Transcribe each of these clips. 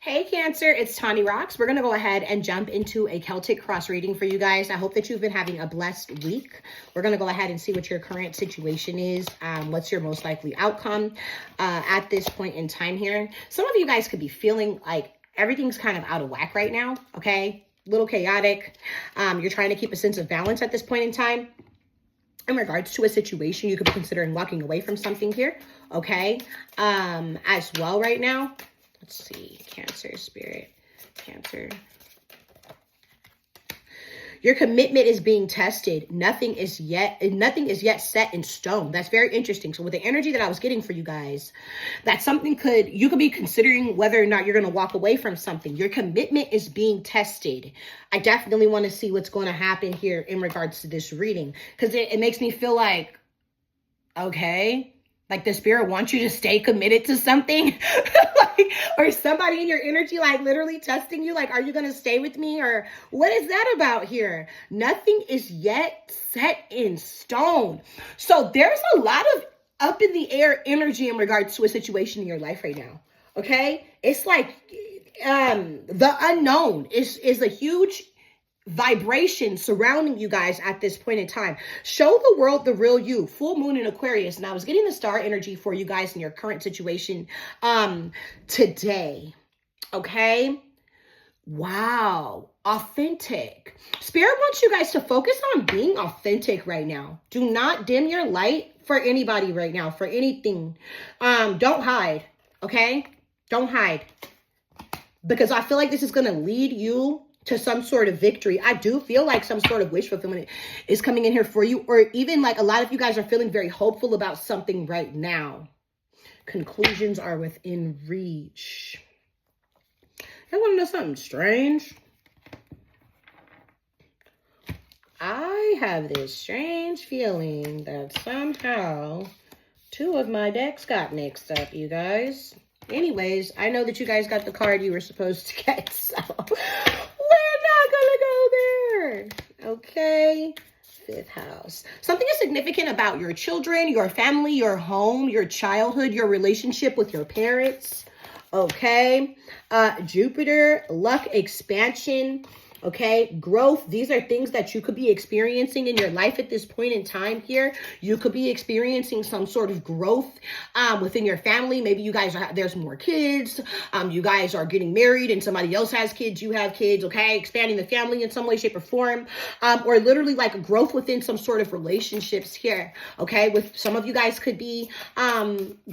Hey Cancer, it's Tawny Rocks. We're going to go ahead and jump into a Celtic cross reading for you guys. I hope that you've been having a blessed week. We're going to go ahead and see what your current situation is. What's your most likely outcome at this point in time here. Some of you guys could be feeling like everything's kind of out of whack right now, okay? A little chaotic. You're trying to keep a sense of balance at this point in time. In regards to a situation, you could be considering walking away from something here, okay? As well right now. Let's see, Cancer, Spirit, Cancer. Your commitment is being tested. Nothing is yet set in stone. That's very interesting. So with the energy that I was getting for you guys, that something you could be considering whether or not you're going to walk away from something. Your commitment is being tested. I definitely want to see what's going to happen here in regards to this reading, because it makes me feel like, okay, like the spirit wants you to stay committed to something. Or somebody in your energy, like literally testing you, like, are you going to stay with me? Or what is that about here? Nothing is yet set in stone. So there's a lot of up in the air energy in regards to a situation in your life right now. Okay. It's like, the unknown is a huge vibration surrounding you guys at this point in time. Show the world the real you. Full moon in Aquarius. And I was getting the star energy for you guys in your current situation today. Okay. Wow. Authentic. Spirit wants you guys to focus on being authentic right now. Do not dim your light for anybody right now, for anything. Don't hide. Okay. Don't hide. Because I feel like this is going to lead you to some sort of victory. I do feel like some sort of wish fulfillment is coming in here for you. Or even like a lot of you guys are feeling very hopeful about something right now. Conclusions are within reach. I want to know something strange. I have this strange feeling that somehow two of my decks got mixed up, you guys. Anyways, I know that you guys got the card you were supposed to get, so we're not gonna go there. Okay. Fifth house. Something is significant about your children, your family, your home, your childhood, your relationship with your parents. Okay. Jupiter, luck, expansion. Okay, growth. These are things that you could be experiencing in your life at this point in time here. You could be experiencing some sort of growth within your family. Maybe you guys there's more kids. You guys are getting married and somebody else has kids. You have kids. Okay, expanding the family in some way, shape, or form, or literally like growth within some sort of relationships here. Okay, with some of you guys could be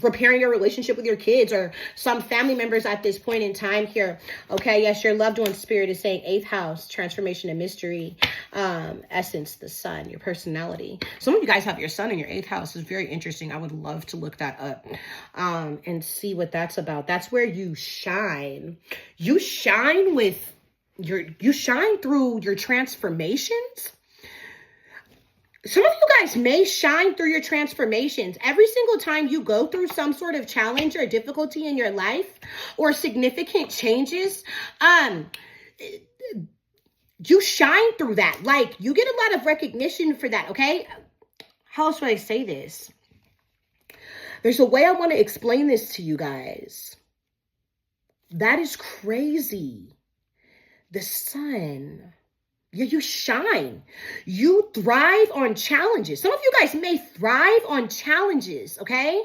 repairing your relationship with your kids or some family members at this point in time here. Okay, yes, your loved one spirit is saying 8th house. Transformation and mystery, essence, the sun, your personality. Some of you guys have your sun in your 8th house. It's very interesting. I would love to look that up and see what that's about. That's where you shine. You shine you shine through your transformations. Some of you guys may shine through your transformations. Every single time you go through some sort of challenge or difficulty in your life or significant changes, you shine through that. Like, you get a lot of recognition for that, okay? How else would I say this? There's a way I want to explain this to you guys. That is crazy. The sun. Yeah, you shine. You thrive on challenges. Some of you guys may thrive on challenges, okay?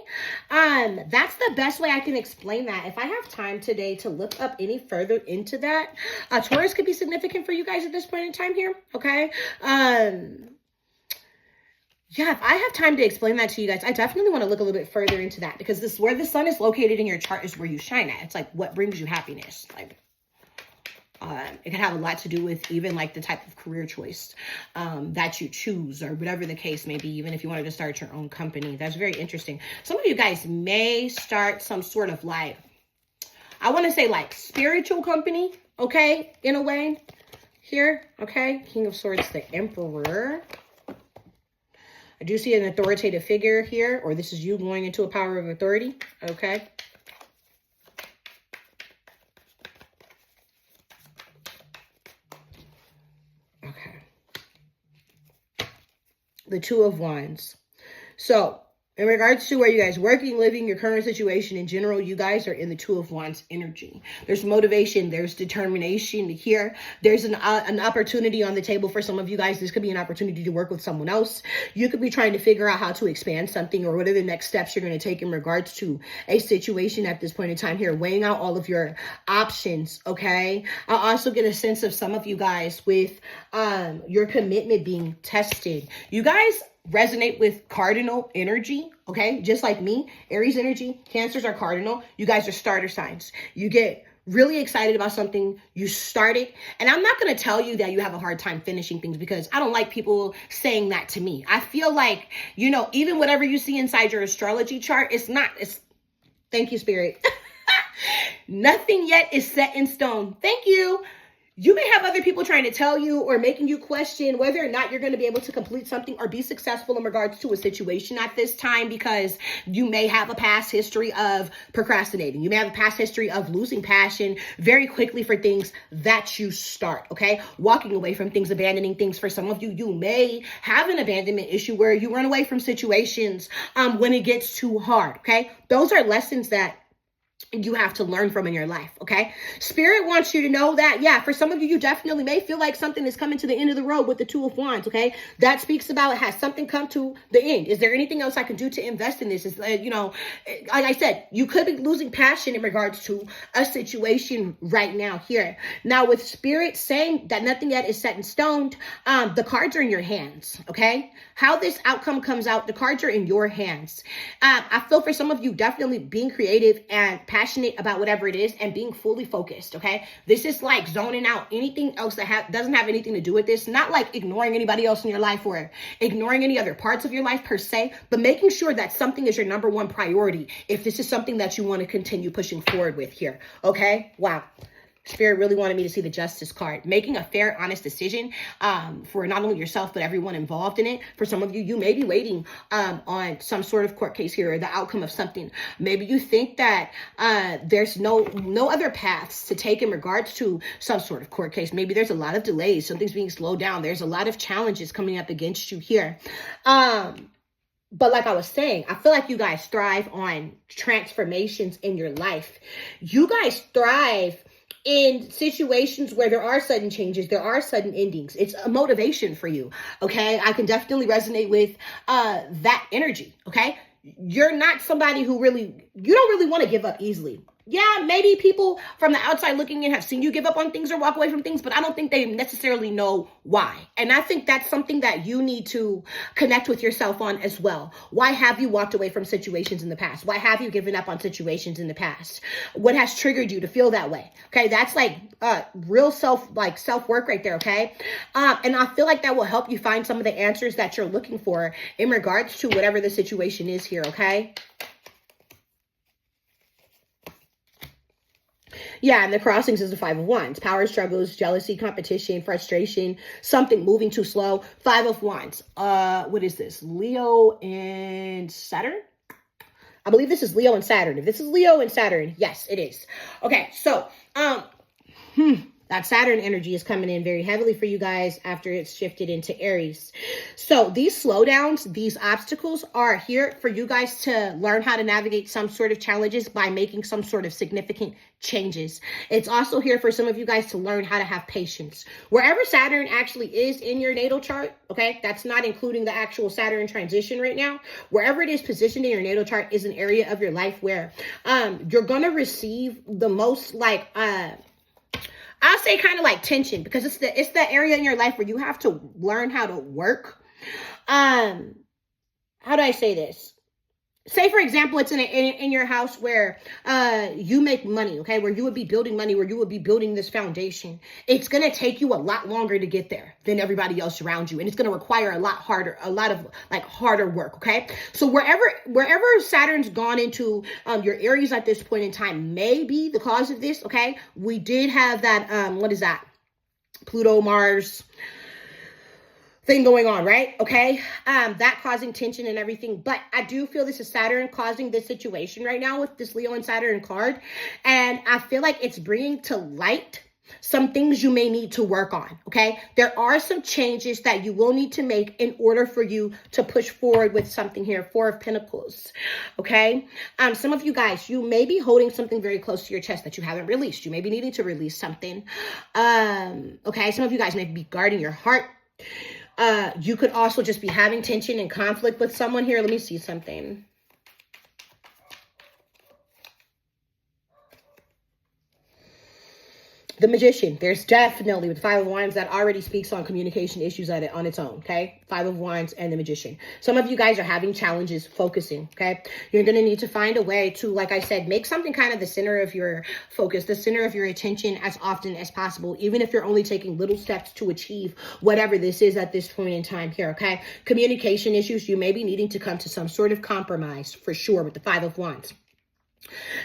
That's the best way I can explain that. If I have time today to look up any further into that, Taurus could be significant for you guys at this point in time here, okay? Yeah, if I have time to explain that to you guys, I definitely want to look a little bit further into that, because this where the sun is located in your chart is where you shine at. It's like what brings you happiness, like. It can have a lot to do with even like the type of career choice that you choose, or whatever the case may be, even if you wanted to start your own company. That's very interesting. Some of you guys may start some sort of like, I want to say like spiritual company, okay, in a way here, okay? King of Swords, the Emperor. I do see an authoritative figure here, or this is you going into a power of authority, okay? The Two of Wands. So In regards to where you guys working, living, your current situation in general, you guys are in the Two of Wands energy. There's motivation, there's determination here. There's an opportunity on the table for some of you guys. This could be an opportunity to work with someone else. You could be trying to figure out how to expand something, or what are the next steps you're going to take in regards to a situation at this point in time here, weighing out all of your options, okay? I also get a sense of some of you guys with your commitment being tested. You guys resonate with cardinal energy, okay? Just like me, Aries energy, Cancers are cardinal. You guys are starter signs. You get really excited about something, you start it. And I'm not going to tell you that you have a hard time finishing things, because I don't like people saying that to me. I feel like, you know, even whatever you see inside your astrology chart, it's thank you, Spirit. Nothing yet is set in stone. Thank you. You may have other people trying to tell you or making you question whether or not you're going to be able to complete something or be successful in regards to a situation at this time, because you may have a past history of procrastinating. You may have a past history of losing passion very quickly for things that you start, okay? Walking away from things, abandoning things. For some of you, you may have an abandonment issue where you run away from situations when it gets too hard, okay? Those are lessons that you have to learn from in your life, okay? Spirit wants you to know that, yeah, for some of you, you definitely may feel like something is coming to the end of the road with the Two of Wands, okay? That speaks about, has something come to the end? Is there anything else I can do to invest in this? Is, you know, like I said, you could be losing passion in regards to a situation right now here. Now, with Spirit saying that nothing yet is set in stone, the cards are in your hands, okay? How this outcome comes out, the cards are in your hands. I feel for some of you, definitely being creative and passionate about whatever it is and being fully focused, okay? This is like zoning out anything else that doesn't have anything to do with this. Not like ignoring anybody else in your life or ignoring any other parts of your life per se, but making sure that something is your number one priority if this is something that you want to continue pushing forward with here, okay? Wow. Spirit really wanted me to see the Justice card. Making a fair, honest decision for not only yourself, but everyone involved in it. For some of you, you may be waiting on some sort of court case here, or the outcome of something. Maybe you think that there's no other paths to take in regards to some sort of court case. Maybe there's a lot of delays. Something's being slowed down. There's a lot of challenges coming up against you here. But like I was saying, I feel like you guys thrive on transformations in your life. You guys thrive in situations where there are sudden changes, there are sudden endings. It's a motivation for you, okay? I can definitely resonate with that energy, okay? You're not somebody who you don't really want to give up easily. Yeah, maybe people from the outside looking in have seen you give up on things or walk away from things, but I don't think they necessarily know why. And I think that's something that you need to connect with yourself on as well. Why have you walked away from situations in the past? Why have you given up on situations in the past? What has triggered you to feel that way? Okay, that's like real self-work right there, okay? And I feel like that will help you find some of the answers that you're looking for in regards to whatever the situation is here, okay? Yeah, and the crossings is the Five of Wands. Power struggles, jealousy, competition, frustration, something moving too slow. Five of Wands. What is this? Leo and Saturn? I believe this is Leo and Saturn. If this is Leo and Saturn, yes, it is. Okay, so that Saturn energy is coming in very heavily for you guys after it's shifted into Aries. So these slowdowns, these obstacles are here for you guys to learn how to navigate some sort of challenges by making some sort of significant changes. It's also here for some of you guys to learn how to have patience. Wherever Saturn actually is in your natal chart, okay, that's not including the actual Saturn transition right now. Wherever it is positioned in your natal chart is an area of your life where you're going to receive the most I'll say kind of like tension, because it's the area in your life where you have to learn how to work. How do I say this? Say, for example, it's in your house where you make money, okay? Where you would be building money, where you would be building this foundation. It's going to take you a lot longer to get there than everybody else around you. And it's going to require a lot of harder work, okay? So wherever Saturn's gone into your Aries at this point in time may be the cause of this, okay? We did have that, what is that? Pluto, Mars thing going on, right? Okay. That causing tension and everything. But I do feel this is Saturn causing this situation right now with this Leo and Saturn card. And I feel like it's bringing to light some things you may need to work on, okay? There are some changes that you will need to make in order for you to push forward with something here. Four of Pentacles, okay? Some of you guys, you may be holding something very close to your chest that you haven't released. You may be needing to release something, okay? Some of you guys may be guarding your heart. You could also just be having tension and conflict with someone here. Let me see something. The Magician, there's definitely, with Five of Wands, that already speaks on communication issues on its own, okay? Five of Wands and the Magician. Some of you guys are having challenges focusing, okay? You're going to need to find a way to, like I said, make something kind of the center of your focus, the center of your attention as often as possible, even if you're only taking little steps to achieve whatever this is at this point in time here, okay? Communication issues, you may be needing to come to some sort of compromise, for sure, with the Five of Wands.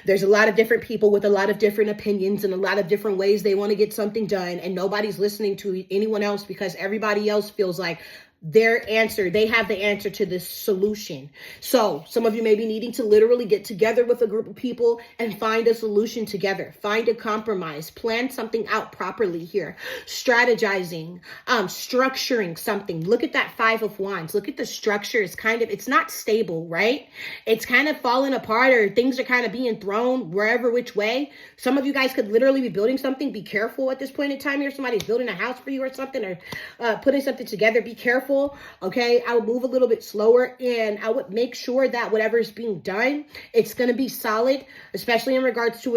There's a lot of different people with a lot of different opinions and a lot of different ways they want to get something done. And nobody's listening to anyone else because everybody else feels like their answer, they have the answer to this solution. So some of you may be needing to literally get together with a group of people and find a solution together, find a compromise, plan something out properly here, strategizing, structuring something. Look at that Five of Wands. Look at the structure. It's not stable, right? It's kind of falling apart, or things are kind of being thrown wherever which way. Some of you guys could literally be building something. Be careful at this point in time here. Somebody's building a house for you or something, or putting something together. Be careful. Okay, I would move a little bit slower, and I would make sure that whatever is being done, it's going to be solid, especially in regards to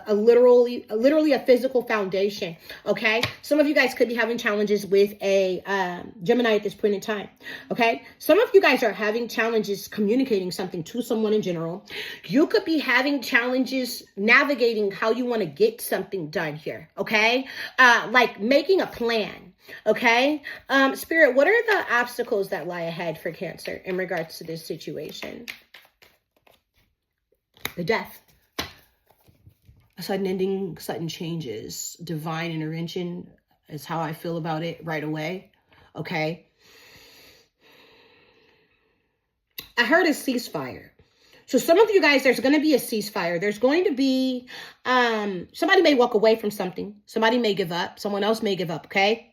literally a physical foundation. Okay, some of you guys could be having challenges with a Gemini at this point in time. Okay, some of you guys are having challenges communicating something to someone in general. You could be having challenges navigating how you want to get something done here. Okay, like making a plan. Okay, Spirit, what are the obstacles that lie ahead for Cancer in regards to this situation? The Death. A sudden ending, sudden changes, divine intervention is how I feel about it right away. Okay. I heard a ceasefire. So some of you guys, there's going to be a ceasefire. There's going to be, somebody may walk away from something. Somebody may give up. Someone else may give up, okay?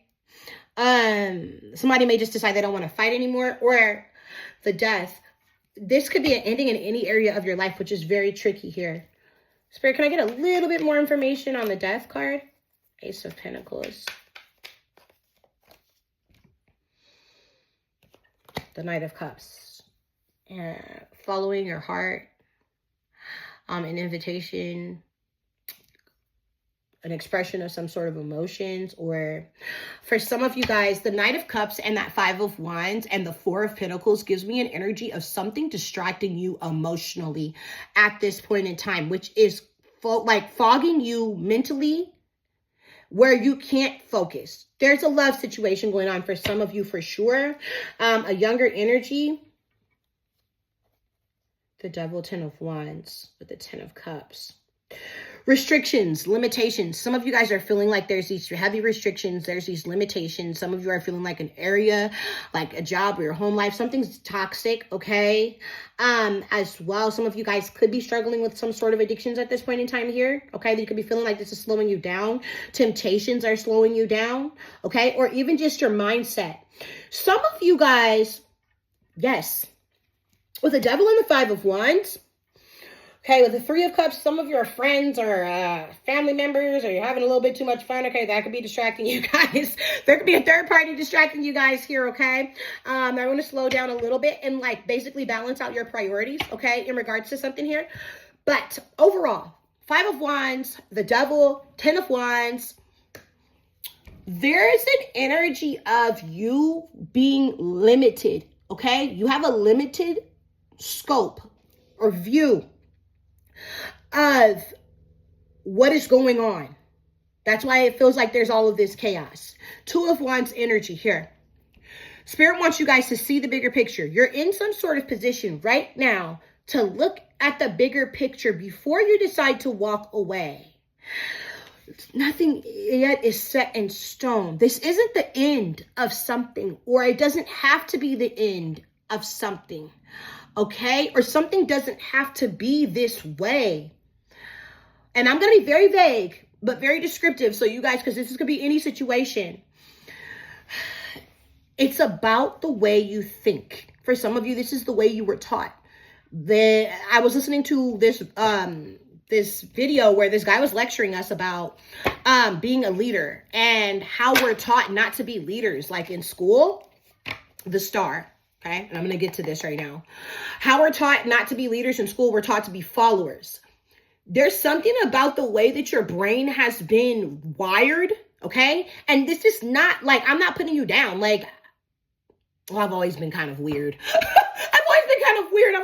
Somebody may just decide they don't want to fight anymore, or the Death. This could be an ending in any area of your life, which is very tricky here. Spirit, can I get a little bit more information on the Death card? Ace of Pentacles. The Knight of Cups. Following your heart. An invitation. An expression of some sort of emotions. Or for some of you guys, the Knight of Cups and that Five of Wands and the Four of Pentacles gives me an energy of something distracting you emotionally at this point in time, which is like fogging you mentally where you can't focus. There's a love situation going on for some of you for sure. A younger energy. The Devil, Ten of Wands with the Ten of Cups. Restrictions, limitations. Some of you guys are feeling like there's these heavy restrictions. There's these limitations. Some of you are feeling like an area, like a job or your home life. Something's toxic, okay? As well, some of you guys could be struggling with some sort of addictions at this point in time here, okay? You could be feeling like this is slowing you down. Temptations are slowing you down, okay? Or even just your mindset. Some of you guys, yes, with the Devil and the Five of Wands, okay, with the Three of Cups, some of your friends or family members, or you're having a little bit too much fun, okay, that could be distracting you guys. There could be a third party distracting you guys here, okay? I want to slow down a little bit and like basically balance out your priorities, okay, in regards to something here. But overall, Five of Wands, the Devil, Ten of Wands, there's an energy of you being limited, okay? You have a limited scope or view of what is going on. That's why it feels like there's all of this chaos. Two of Wands energy here. Spirit wants you guys to see the bigger picture. You're in some sort of position right now to look at the bigger picture before you decide to walk away. Nothing yet is set in stone. This isn't the end of something, or it doesn't have to be the end of something. Okay? Or something doesn't have to be this way. And I'm going to be very vague but very descriptive. So you guys, because this is going to be any situation, it's about the way you think. For some of you, this is the way you were taught. I was listening to this video where this guy was lecturing us about being a leader and how we're taught not to be leaders. Like in school, the star. Okay, and I'm going to get to this right now. How we're taught not to be leaders in school, we're taught to be followers. There's something about the way that your brain has been wired, okay? And this is not like, I'm not putting you down. Like, well, I've always been kind of weird. I've always been kind of weird.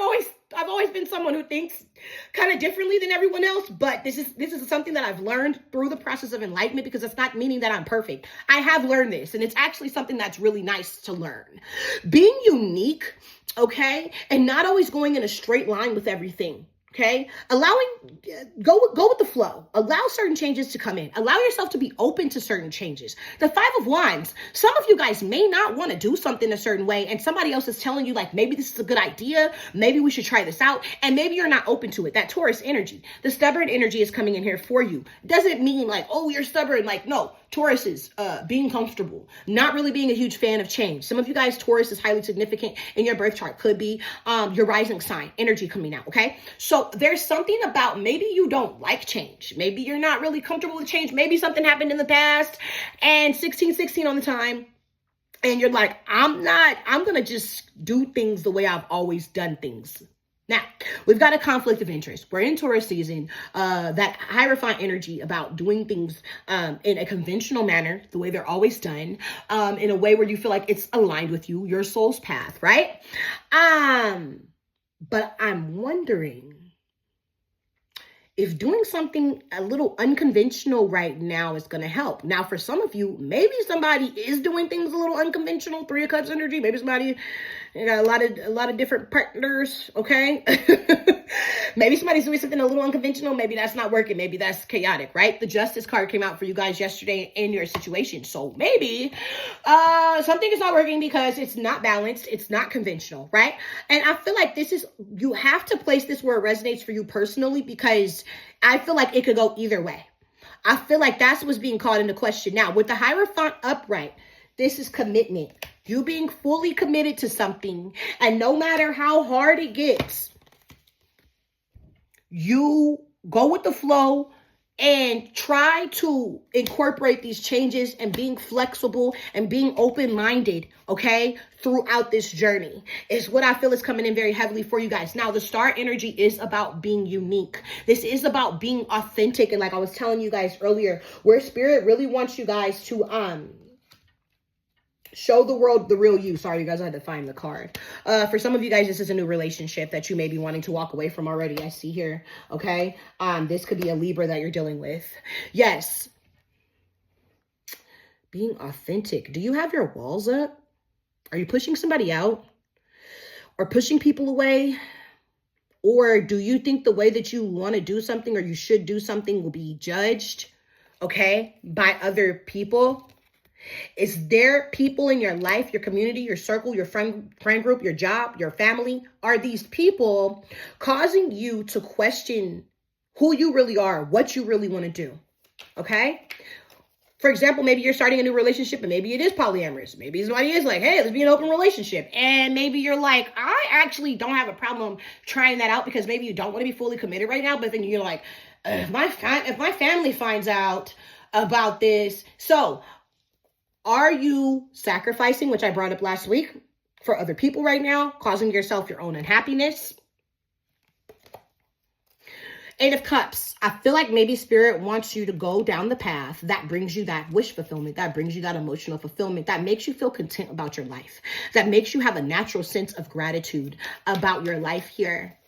I've always been someone who thinks kind of differently than everyone else, but this is something that I've learned through the process of enlightenment, because it's not meaning that I'm perfect. I have learned this, and it's actually something that's really nice to learn. Being unique, okay, and not always going in a straight line with everything. Okay, go with the flow. Allow certain changes to come in. Allow yourself to be open to certain changes. The Five of Wands, some of you guys may not want to do something a certain way, and somebody else is telling you, like, maybe this is a good idea. Maybe we should try this out. And maybe you're not open to it. That Taurus energy, the stubborn energy is coming in here for you. Doesn't mean like, oh, you're stubborn. Like, no. Taurus is being comfortable, not really being a huge fan of change. Some of you guys, Taurus is highly significant in your birth chart. Could be your rising sign, energy coming out, okay? So there's something about, maybe you don't like change. Maybe you're not really comfortable with change. Maybe something happened in the past and 1616 on the time. And you're like, I'm going to just do things the way I've always done things. Now, we've got a conflict of interest. We're in Taurus season, that Hierophant energy about doing things in a conventional manner, the way they're always done, in a way where you feel like it's aligned with you, your soul's path, right? But I'm wondering if doing something a little unconventional right now is going to help. Now, for some of you, maybe somebody is doing things a little unconventional, Three of Cups energy. Maybe somebody, you got a lot of different partners, okay? Maybe somebody's doing something a little unconventional. Maybe that's not working. Maybe that's chaotic, right? The Justice card came out for you guys yesterday in your situation. So maybe something is not working because it's not balanced. It's not conventional, right? And I feel like you have to place this where it resonates for you personally, because I feel like it could go either way. I feel like that's what's being called into question. Now, with the Hierophant upright, this is commitment. You being fully committed to something, and no matter how hard it gets, you go with the flow and try to incorporate these changes and being flexible and being open-minded, okay, throughout this journey is what I feel is coming in very heavily for you guys. Now, the star energy is about being unique. This is about being authentic. And like I was telling you guys earlier, where Spirit really wants you guys to show the world the real you. Sorry, you guys, I had to find the card. For some of you guys, this is a new relationship that you may be wanting to walk away from already. I see here, okay? This could be a Libra that you're dealing with. Yes. Being authentic. Do you have your walls up? Are you pushing somebody out? Or pushing people away? Or do you think the way that you want to do something or you should do something will be judged, okay, by other people? Is there people in your life, your community, your circle, your friend group, your job, your family? Are these people causing you to question who you really are, what you really want to do? Okay? For example, maybe you're starting a new relationship and maybe it is polyamorous. Maybe somebody is like, hey, let's be an open relationship. And maybe you're like, I actually don't have a problem trying that out because maybe you don't want to be fully committed right now. But then you're like, if my family finds out about this. So are you sacrificing, which I brought up last week, for other people right now, causing yourself your own unhappiness? Eight of Cups. I feel like maybe Spirit wants you to go down the path that brings you that wish fulfillment, that brings you that emotional fulfillment, that makes you feel content about your life, that makes you have a natural sense of gratitude about your life here.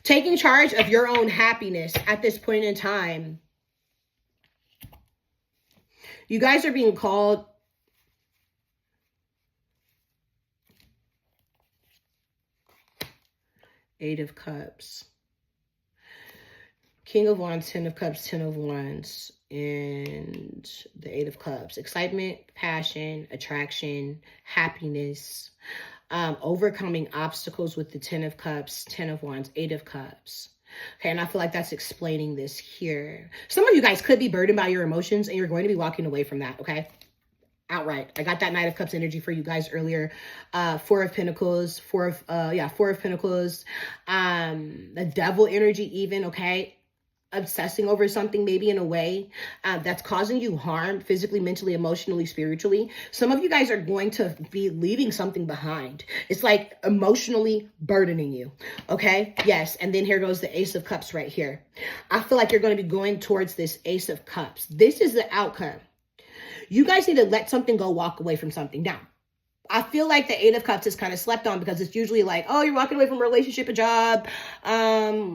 Taking charge of your own happiness at this point in time. You guys are being called Eight of Cups. King of Wands, Ten of Cups, Ten of Wands. and the Eight of Cups. Excitement, passion, attraction, happiness, overcoming obstacles with the Ten of Cups, Ten of Wands, Eight of Cups. Okay, and I feel like that's explaining this here. Some of you guys could be burdened by your emotions and you're going to be walking away from that, okay? Outright. I got that Knight of Cups energy for you guys earlier. Four of Pentacles, Four of Pentacles. The Devil energy even, okay? Obsessing over something maybe in a way that's causing you harm physically, mentally, emotionally, spiritually. Some of you guys are going to be leaving something behind. It's like emotionally burdening you. Okay. Yes. And then here goes the Ace of Cups right here. I feel like you're going to be going towards this Ace of Cups. This is the outcome. You guys need to let something go, walk away from something. Now, I feel like the Eight of Cups is kind of slept on because it's usually like, oh, you're walking away from a relationship, a job,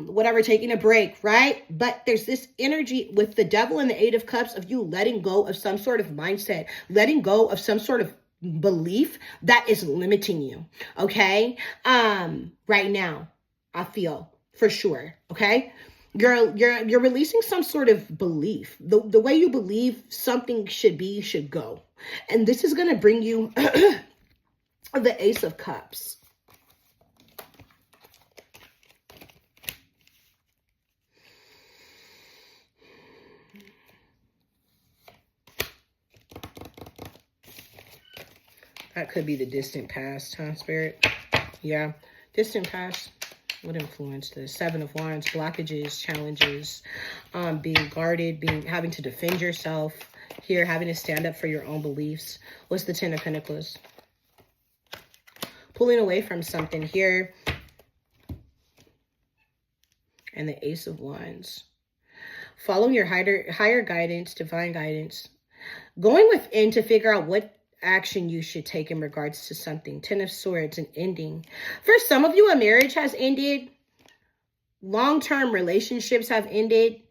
whatever, taking a break, right? But there's this energy with the Devil and the Eight of Cups of you letting go of some sort of mindset, letting go of some sort of belief that is limiting you, okay? Right now, I feel for sure, okay? You're releasing some sort of belief. The way you believe something should be, should go. And this is going to bring you the Ace of Cups. That could be the distant past, huh, Spirit? Yeah, distant past. What influenced this? Seven of Wands, blockages, challenges, being guarded, having to defend yourself here, having to stand up for your own beliefs. What's the Ten of Pentacles? Pulling away from something here. And the Ace of Wands. Following your higher guidance, divine guidance. Going within to figure out what action you should take in regards to something. Ten of Swords, an ending. For some of you, a marriage has ended. Long-term relationships have ended.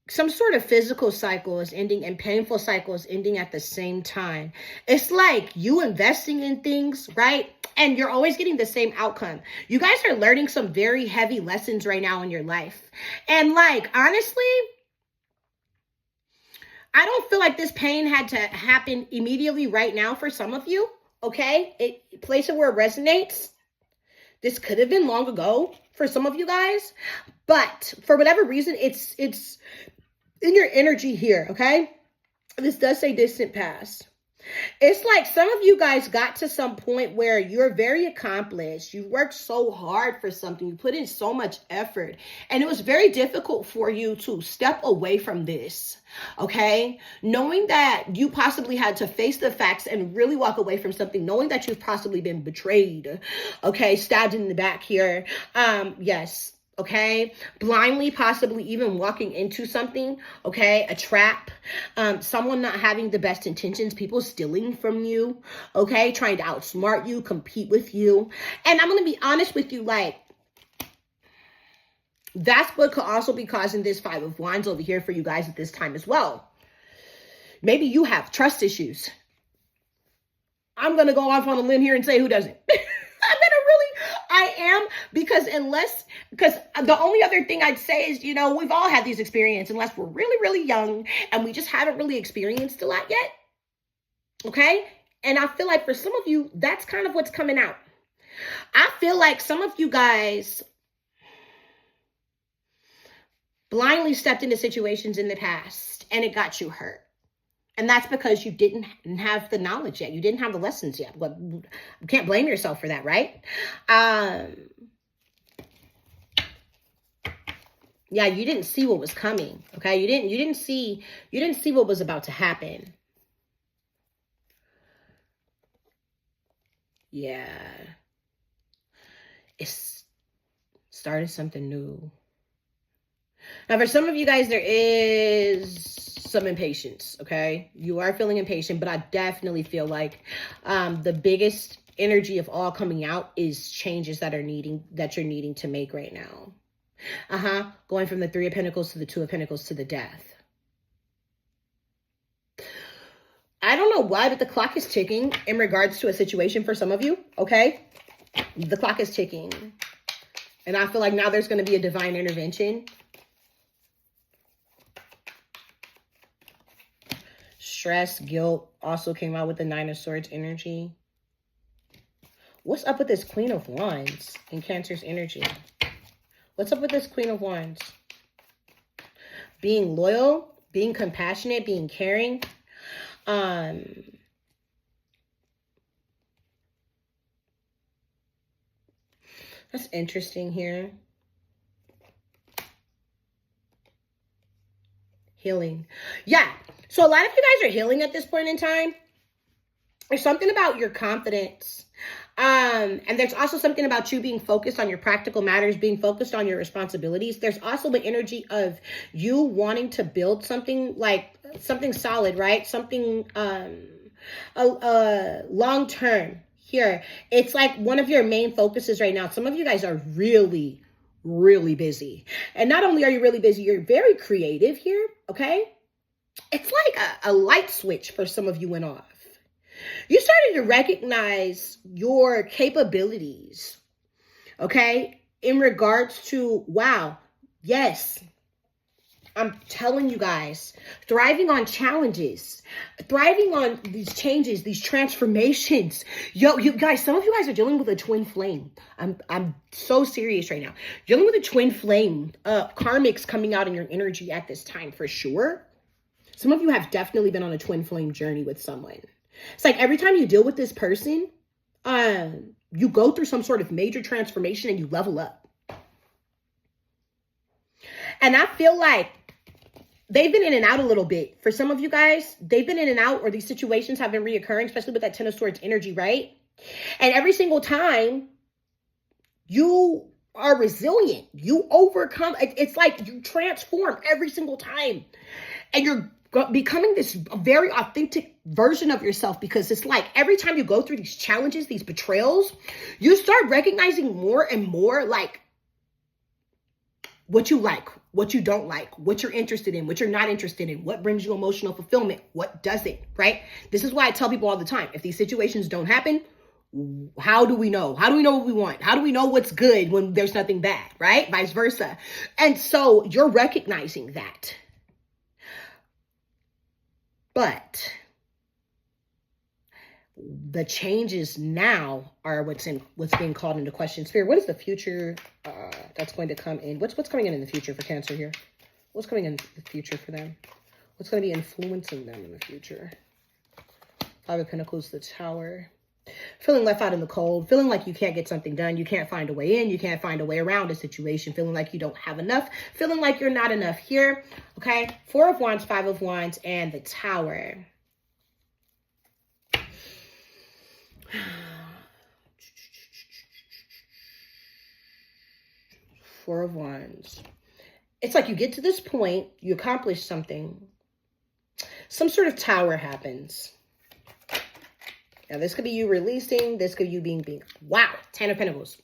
Some sort of physical cycle is ending and painful cycle is ending at the same time. It's like you investing in things, right? And you're always getting the same outcome. You guys are learning some very heavy lessons right now in your life. And like, honestly, I don't feel like this pain had to happen immediately right now for some of you, okay? Place it where it resonates. This could have been long ago for some of you guys, but for whatever reason, it's in your energy here, okay? This does say distant past. It's like some of you guys got to some point where you're very accomplished. You worked so hard for something. You put in so much effort. And it was very difficult for you to step away from this, okay? Knowing that you possibly had to face the facts and really walk away from something, knowing that you've possibly been betrayed, okay? Stabbed in the back here. Yes. Okay, blindly, possibly even walking into something, okay, a trap, someone not having the best intentions, people stealing from you, okay, trying to outsmart you, compete with you. And I'm going to be honest with you, like, that's what could also be causing this Five of Wands over here for you guys at this time as well. Maybe you have trust issues. I'm going to go off on a limb here and say who doesn't. I am, because the only other thing I'd say is, you know, we've all had these experiences unless we're really, really young and we just haven't really experienced a lot yet. Okay. And I feel like for some of you, that's kind of what's coming out. I feel like some of you guys blindly stepped into situations in the past and it got you hurt. And that's because you didn't have the knowledge yet. You didn't have the lessons yet. Well, you can't blame yourself for that, right? Yeah, you didn't see what was coming. Okay, you didn't see what was about to happen. Yeah, it's started something new. Now, for some of you guys, there is some impatience, okay? You are feeling impatient, but I definitely feel like the biggest energy of all coming out is changes that you're needing to make right now. Going from the Three of Pentacles to the Two of Pentacles to the Death. I don't know why, but the clock is ticking in regards to a situation for some of you, okay? The clock is ticking. And I feel like now there's going to be a divine intervention. Stress, guilt also came out with the Nine of Swords energy. What's up with this Queen of Wands in Cancer's energy? What's up with this Queen of Wands? Being loyal, being compassionate, being caring. That's interesting here. Healing. Yeah. So a lot of you guys are healing at this point in time. There's something about your confidence. And there's also something about you being focused on your practical matters, being focused on your responsibilities. There's also the energy of you wanting to build something, like something solid, right? Something long term here. It's like one of your main focuses right now. Some of you guys are really busy. And not only are you really busy, you're very creative here, okay? It's like a light switch for some of you went off. You started to recognize your capabilities, okay? In regards to, wow, yes, I'm telling you guys, thriving on challenges, thriving on these changes, these transformations. Yo, you guys, some of you guys are dealing with a twin flame. I'm so serious right now. Dealing with a twin flame, karmics coming out in your energy at this time for sure. Some of you have definitely been on a twin flame journey with someone. It's like every time you deal with this person, you go through some sort of major transformation and you level up. And I feel like they've been in and out a little bit. For some of you guys, they've been in and out, or these situations have been reoccurring, especially with that Ten of Swords energy, right? And every single time, you are resilient. You overcome. It's like you transform every single time. And you're becoming this very authentic version of yourself, because it's like every time you go through these challenges, these betrayals, you start recognizing more and more like what you like, what you don't like, what you're interested in, what you're not interested in, what brings you emotional fulfillment, what doesn't, right? This is why I tell people all the time, if these situations don't happen, how do we know? How do we know what we want? How do we know what's good when there's nothing bad, right? Vice versa. And so you're recognizing that. But the changes now are what's being called into question. Spirit, what is the future that's going to come in? What's coming in the future for Cancer here? What's coming in the future for them? What's going to be influencing them in the future? Five of Pentacles, the Tower. Feeling left out in the cold, feeling like you can't get something done, you can't find a way in, you can't find a way around a situation, feeling like you don't have enough, feeling like you're not enough here, okay? Four of Wands, Five of Wands, and the Tower. Four of Wands. It's like you get to this point, you accomplish something, some sort of tower happens. Now, this could be you releasing. This could be you being, wow, Ten of Pentacles.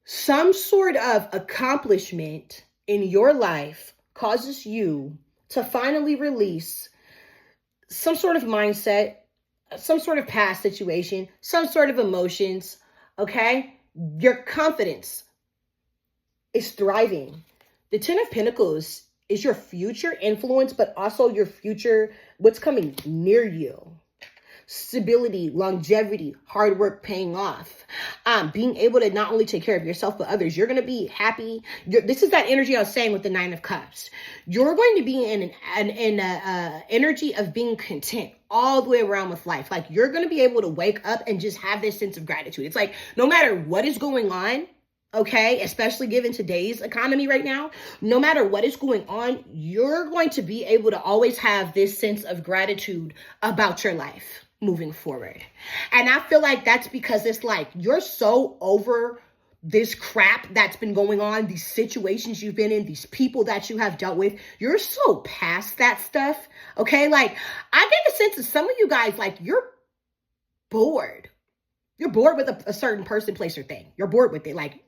Some sort of accomplishment in your life causes you to finally release some sort of mindset, some sort of past situation, some sort of emotions, okay? Your confidence is thriving. The Ten of Pentacles is your future influence, but also your future, what's coming near you. Stability, longevity, hard work paying off. Being able to not only take care of yourself, but others. You're going to be happy. This is that energy I was saying with the Nine of Cups. You're going to be in an energy of being content all the way around with life. Like you're going to be able to wake up and just have this sense of gratitude. It's like no matter what is going on, okay, especially given today's economy right now, no matter what is going on, you're going to be able to always have this sense of gratitude about your life moving forward. And I feel like that's because it's like you're so over this crap that's been going on, these situations you've been in, these people that you have dealt with. You're so past that stuff, okay? Like I get a sense that some of you guys, like you're bored. You're bored with a certain person, place, or thing. You're bored with it. Like,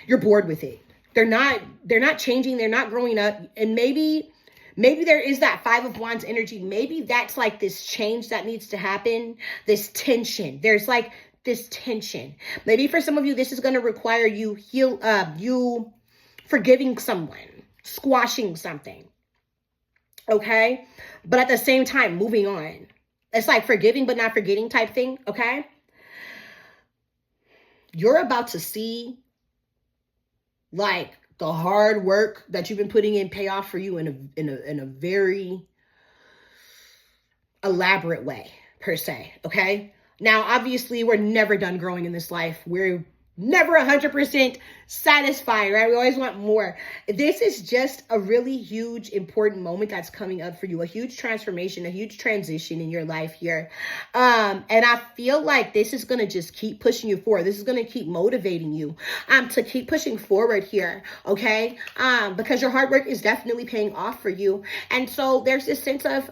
you're bored with it. They're not changing. They're not growing up. And maybe there is that Five of Wands energy. Maybe that's like this change that needs to happen. This tension. There's like this tension. Maybe for some of you, this is going to require you forgiving someone, squashing something. okay? But at the same time, moving on. It's like forgiving but not forgetting type thing, okay? You're about to see like the hard work that you've been putting in pay off for you in a very elaborate way, per se, okay? Now, obviously, we're never done growing in this life. We're never 100% satisfied, right? We always want more. This is just a really huge, important moment that's coming up for you, a huge transformation, a huge transition in your life here. And I feel like this is going to just keep pushing you forward. This is going to keep motivating you to keep pushing forward here, okay? Because your hard work is definitely paying off for you. And so there's this sense of,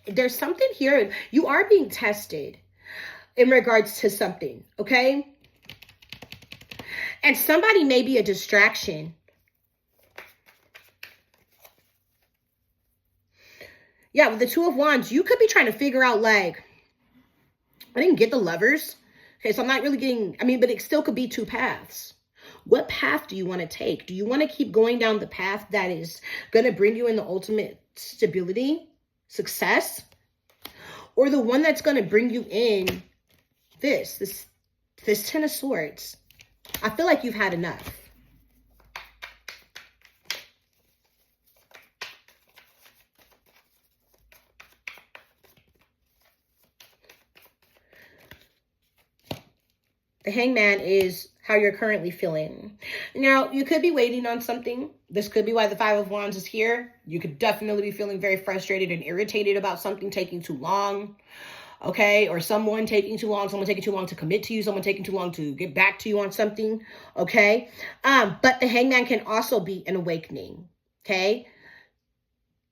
there's something here. You are being tested in regards to something, okay? And somebody may be a distraction. Yeah, with the Two of Wands, you could be trying to figure out, like, I didn't get the Lovers. Okay, so I'm not really getting, but it still could be two paths. What path do you want to take? Do you want to keep going down the path that is going to bring you in the ultimate stability, success? Or the one that's going to bring you in this Ten of Swords? I feel like you've had enough. The Hangman is how you're currently feeling. Now, you could be waiting on something. This could be why the Five of Wands is here. You could definitely be feeling very frustrated and irritated about something taking too long. Okay, or someone taking too long to commit to you, someone taking too long to get back to you on something, okay? But the Hangman can also be an awakening, okay?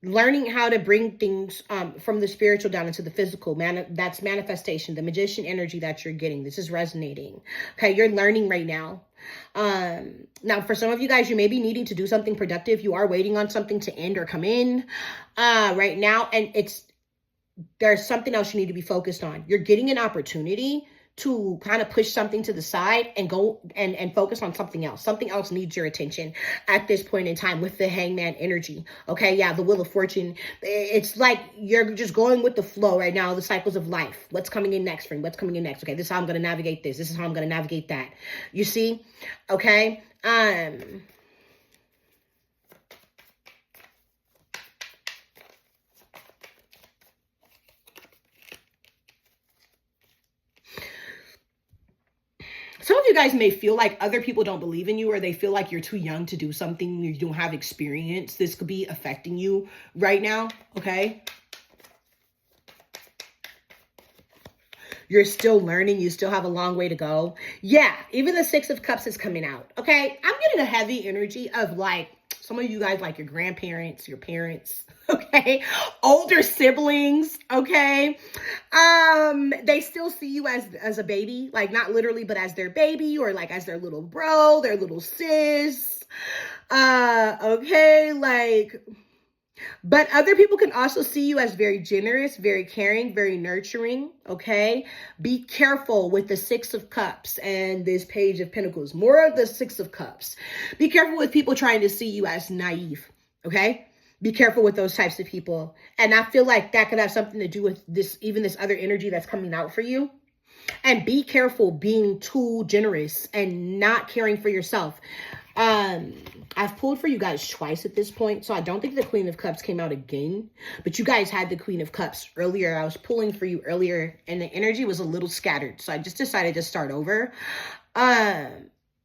Learning how to bring things from the spiritual down into the physical, that's manifestation, the Magician energy that you're getting. This is resonating, okay? You're learning right now. Now, for some of you guys, you may be needing to do something productive. You are waiting on something to end or come in right now, and there's something else you need to be focused on. You're getting an opportunity to kind of push something to the side and go and focus on something else. Something else needs your attention at this point in time with the Hangman energy. Okay, yeah, the Wheel of Fortune. It's like you're just going with the flow right now, the cycles of life. What's coming in next for me? What's coming in next? Okay, this is how I'm going to navigate this. This is how I'm going to navigate that. You see? Okay? Some of you guys may feel like other people don't believe in you, or they feel like you're too young to do something. You don't have experience. This could be affecting you right now, okay? You're still learning. You still have a long way to go. Yeah, even the Six of Cups is coming out, okay? I'm getting a heavy energy of like some of you guys, like your grandparents, your parents, okay, older siblings, okay, they still see you as a baby, like not literally, but as their baby, or like as their little bro, their little sis, okay, like, but other people can also see you as very generous, very caring, very nurturing, okay? Be careful with the Six of Cups and this Page of Pentacles. More of the Six of Cups. Be careful with people trying to see you as naive, okay? Be careful with those types of people. And I feel like that could have something to do with this, even this other energy that's coming out for you. And be careful being too generous and not caring for yourself. I've pulled for you guys twice at this point, so I don't think the Queen of Cups came out again, but you guys had the Queen of Cups earlier. I was pulling for you earlier, and the energy was a little scattered, so I just decided to start over.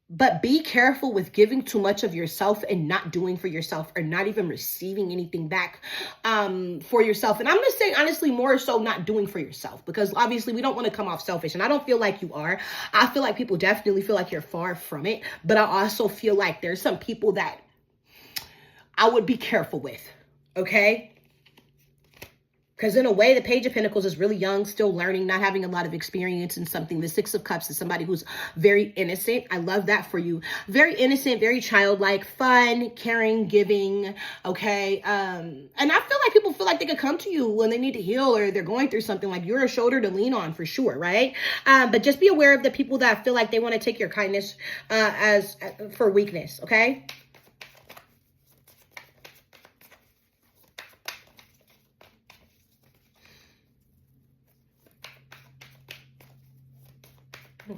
But be careful with giving too much of yourself and not doing for yourself, or not even receiving anything back for yourself. And I'm going to say, honestly, more so not doing for yourself, because obviously we don't want to come off selfish. And I don't feel like you are. I feel like people definitely feel like you're far from it. But I also feel like there's some people that I would be careful with, okay? Because in a way, the Page of Pentacles is really young, still learning, not having a lot of experience in something. The Six of Cups is somebody who's very innocent. I love that for you. Very innocent, very childlike, fun, caring, giving, okay? And I feel like people feel like they could come to you when they need to heal, or they're going through something. Like, you're a shoulder to lean on for sure, right? But just be aware of the people that feel like they want to take your kindness for weakness, okay?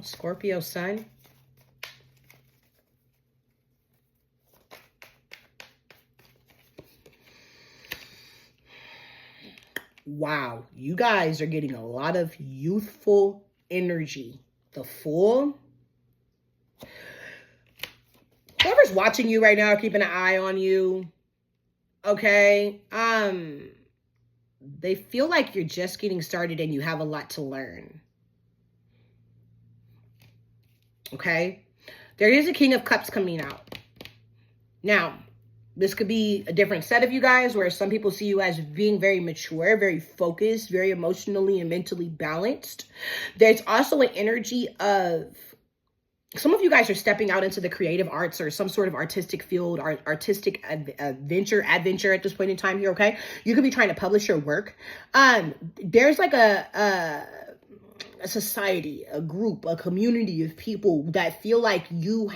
Scorpio sun. Wow, you guys are getting a lot of youthful energy. The Fool. Whoever's watching you right now, keeping an eye on you, okay? They feel like you're just getting started and you have a lot to learn. Okay? There is a King of Cups coming out. Now, this could be a different set of you guys, where some people see you as being very mature, very focused, very emotionally and mentally balanced. There's also an energy of some of you guys are stepping out into the creative arts or some sort of artistic field, or artistic adventure at this point in time here, okay? You could be trying to publish your work. There's like a society, a group, a community of people that feel like you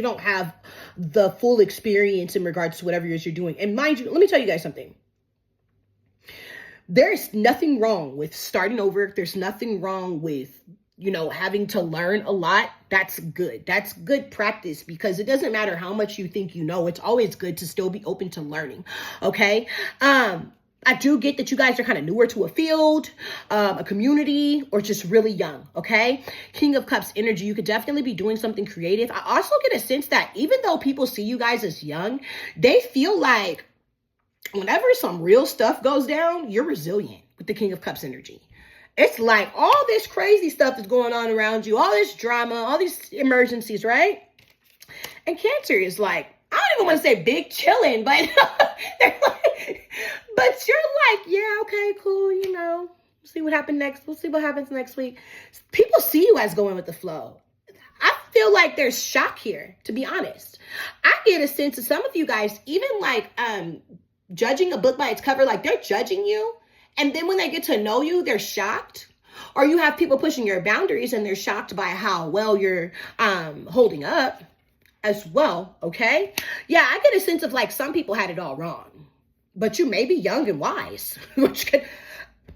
don't have the full experience in regards to whatever it is you're doing. And mind you, let me tell you guys something. There's nothing wrong with starting over. There's nothing wrong with, having to learn a lot. That's good. That's good practice, because it doesn't matter how much you think you know. It's always good to still be open to learning. Okay. I do get that you guys are kind of newer to a field, a community, or just really young, okay? King of Cups energy, you could definitely be doing something creative. I also get a sense that even though people see you guys as young, they feel like whenever some real stuff goes down, you're resilient with the King of Cups energy. It's like all this crazy stuff is going on around you, all this drama, all these emergencies, right? And Cancer is like, I don't even want to say big chilling, but they're like, but you're like, yeah, okay, cool, we'll see what happens next. We'll see what happens next week. People see you as going with the flow. I feel like there's shock here, to be honest. I get a sense of some of you guys, even like judging a book by its cover, like they're judging you. And then when they get to know you, they're shocked. Or you have people pushing your boundaries and they're shocked by how well you're holding up as well, okay? Yeah, I get a sense of like some people had it all wrong. But you may be young and wise, which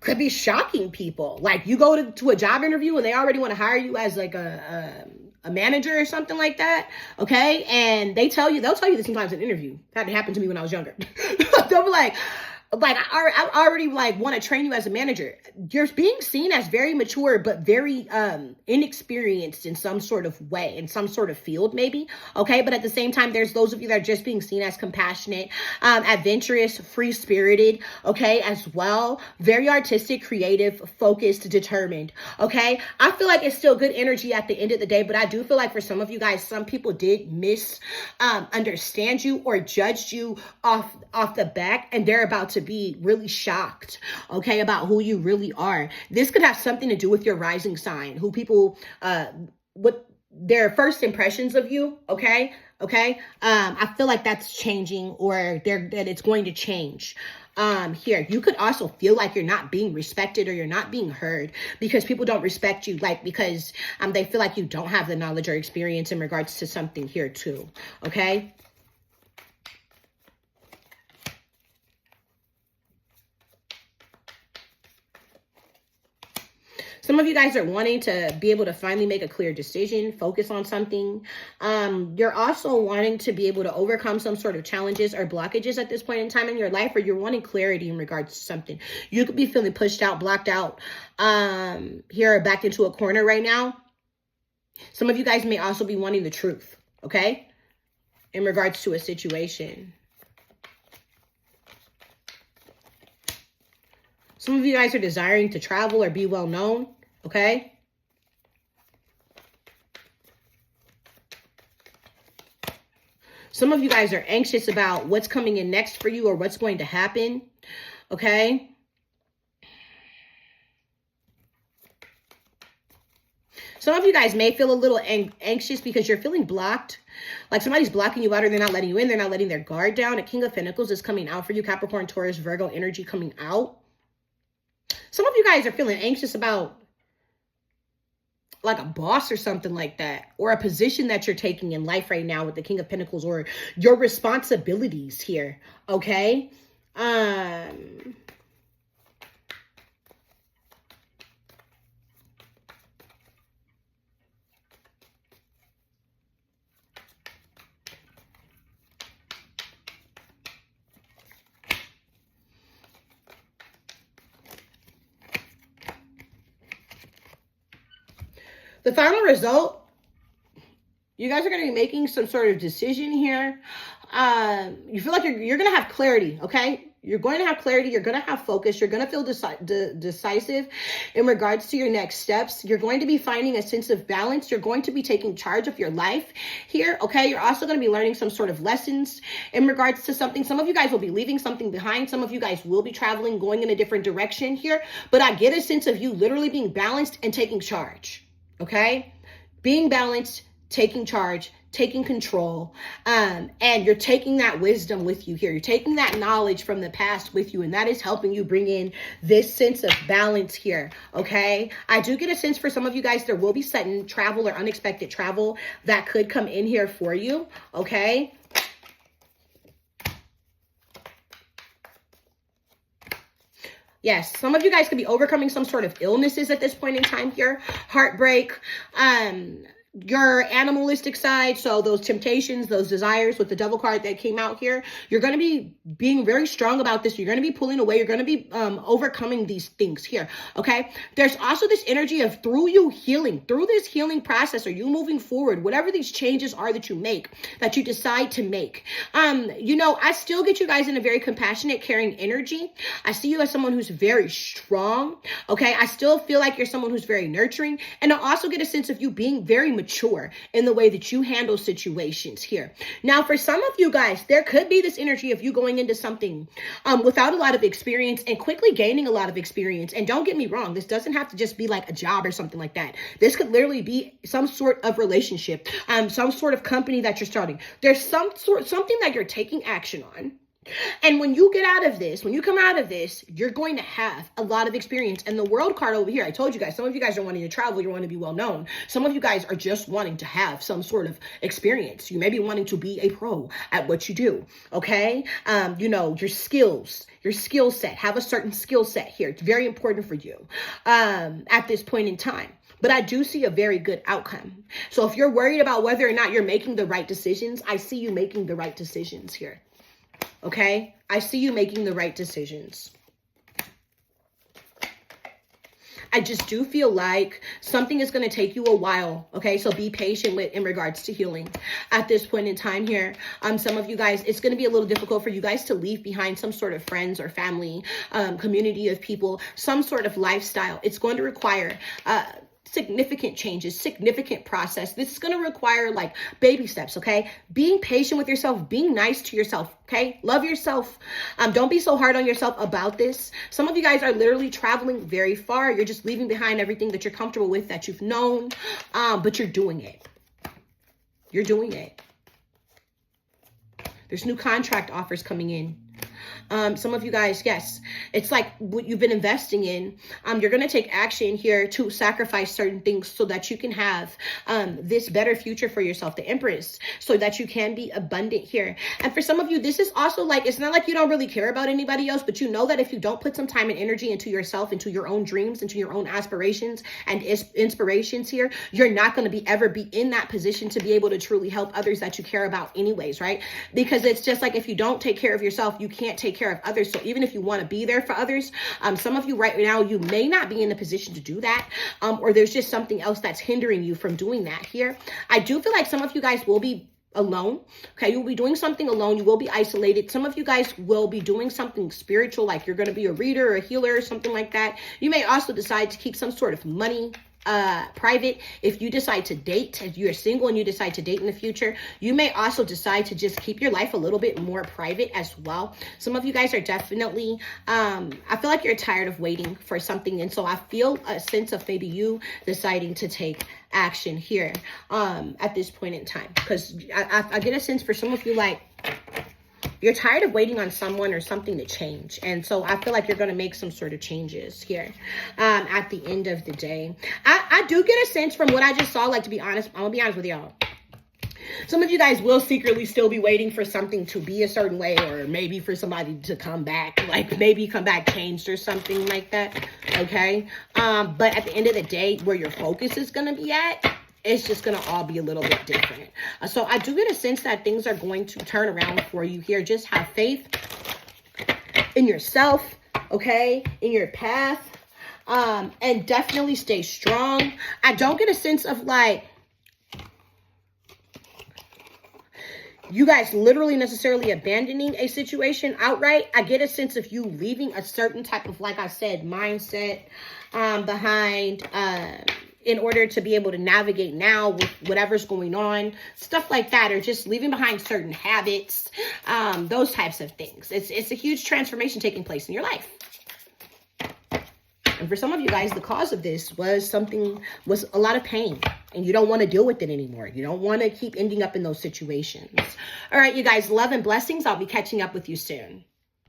could be shocking people. Like you go to a job interview and they already want to hire you as like a manager or something like that, okay? And they'll tell you this sometimes in an interview. That happened to me when I was younger. They'll be like, I already want to train you as a manager. You're being seen as very mature, but very inexperienced in some sort of way, in some sort of field maybe. Okay. But at the same time, there's those of you that are just being seen as compassionate, adventurous, free spirited. Okay. As well. Very artistic, creative, focused, determined. Okay. I feel like it's still good energy at the end of the day, but I do feel like for some of you guys, some people did understand you or judged you off the back, and they're about to be really shocked, okay, about who you really are. This could have something to do with your rising sign, who people, what their first impressions of you, okay? I feel like that's changing, or that it's going to change. Here, you could also feel like you're not being respected or you're not being heard because people don't respect you, like because they feel like you don't have the knowledge or experience in regards to something here too, okay? Some of you guys are wanting to be able to finally make a clear decision, focus on something. You're also wanting to be able to overcome some sort of challenges or blockages at this point in time in your life, or you're wanting clarity in regards to something. You could be feeling pushed out, blocked out, here or back into a corner right now. Some of you guys may also be wanting the truth, okay, in regards to a situation. Some of you guys are desiring to travel or be well known, okay? Some of you guys are anxious about what's coming in next for you or what's going to happen, okay? Some of you guys may feel a little anxious because you're feeling blocked. Like somebody's blocking you out, or they're not letting you in. They're not letting their guard down. A King of Pentacles is coming out for you. Capricorn, Taurus, Virgo energy coming out. Some of you guys are feeling anxious about like a boss or something like that, or a position that you're taking in life right now with the King of Pentacles, or your responsibilities here, okay? The final result, you guys are going to be making some sort of decision here. You feel like you're going to have clarity, okay? You're going to have clarity. You're going to have focus. You're going to feel decisive in regards to your next steps. You're going to be finding a sense of balance. You're going to be taking charge of your life here, okay? You're also going to be learning some sort of lessons in regards to something. Some of you guys will be leaving something behind. Some of you guys will be traveling, going in a different direction here. But I get a sense of you literally being balanced and taking charge, okay? Being balanced, taking charge, taking control, and you're taking that wisdom with you here. You're taking that knowledge from the past with you, and that is helping you bring in this sense of balance here, okay? I do get a sense for some of you guys, there will be sudden travel or unexpected travel that could come in here for you, okay? Yes, some of you guys could be overcoming some sort of illnesses at this point in time here, heartbreak, your animalistic side, so those temptations, those desires with the devil card that came out here, you're going to be being very strong about this. You're going to be pulling away. You're going to be overcoming these things here, okay? There's also this energy of through you healing, through this healing process, or you moving forward, whatever these changes are that you make, that you decide to make. You know, I still get you guys in a very compassionate, caring energy. I see you as someone who's very strong, okay? I still feel like you're someone who's very nurturing, and I also get a sense of you being very mature in the way that you handle situations here. Now, for some of you guys, there could be this energy of you going into something without a lot of experience and quickly gaining a lot of experience. And don't get me wrong, this doesn't have to just be like a job or something like that. This could literally be some sort of relationship, some sort of company that you're starting. There's something that you're taking action on. And when you get out of this, when you come out of this, you're going to have a lot of experience. And the world card over here, I told you guys, some of you guys are wanting to travel. You want to be well known. Some of you guys are just wanting to have some sort of experience. You may be wanting to be a pro at what you do. Okay. You know, your skills, your skill set, have a certain skill set here. It's very important for you at this point in time. But I do see a very good outcome. So if you're worried about whether or not you're making the right decisions, I see you making the right decisions here. Okay, I see you making the right decisions. I just do feel like something is going to take you a while. Okay, so be patient with in regards to healing at this point in time here. Some of you guys, it's going to be a little difficult for you guys to leave behind some sort of friends or family, community of people, some sort of lifestyle. It's going to require significant changes, significant process. This is going to require like baby steps, okay? Being patient with yourself, being nice to yourself, okay? Love yourself. Don't be so hard on yourself about this. Some of you guys are literally traveling very far. You're just leaving behind everything that you're comfortable with, that you've known, but you're doing it. You're doing it. There's new contract offers coming in. Some of you guys, yes, it's like what you've been investing in. You're going to take action here to sacrifice certain things so that you can have this better future for yourself, the Empress, so that you can be abundant here. And for some of you, this is also like, it's not like you don't really care about anybody else, but you know that if you don't put some time and energy into yourself, into your own dreams, into your own aspirations and inspirations here, you're not going to be ever be in that position to be able to truly help others that you care about anyways, right? Because it's just like, if you don't take care of yourself, you can't take care of others. So even if you want to be there for others, some of you right now, you may not be in the position to do that, or there's just something else that's hindering you from doing that here. I do feel like some of you guys will be alone. Okay, you'll be doing something alone. You will be isolated. Some of you guys will be doing something spiritual, like you're going to be a reader or a healer or something like that. You may also decide to keep some sort of money private. If you decide to date, if you're single and you decide to date in the future, you may also decide to just keep your life a little bit more private as well. Some of you guys are definitely, I feel like you're tired of waiting for something. And so I feel a sense of maybe you deciding to take action here at this point in time. Because I get a sense for some of you, like, you're tired of waiting on someone or something to change. And so I feel like you're going to make some sort of changes here at the end of the day. I do get a sense from what I just saw, like, to be honest, I'm going to be honest with y'all. Some of you guys will secretly still be waiting for something to be a certain way, or maybe for somebody to come back, like maybe come back changed or something like that. Okay. But at the end of the day, where your focus is going to be at, it's just going to all be a little bit different. So I do get a sense that things are going to turn around for you here. Just have faith in yourself, okay, in your path. And definitely stay strong. I don't get a sense of like, you guys literally necessarily abandoning a situation outright. I get a sense of you leaving a certain type of, like I said, mindset behind in order to be able to navigate now with whatever's going on, stuff like that, or just leaving behind certain habits, those types of things. It's a huge transformation taking place in your life. And for some of you guys, the cause of this was a lot of pain, and you don't want to deal with it anymore. You don't want to keep ending up in those situations. All right, you guys, love and blessings. I'll be catching up with you soon.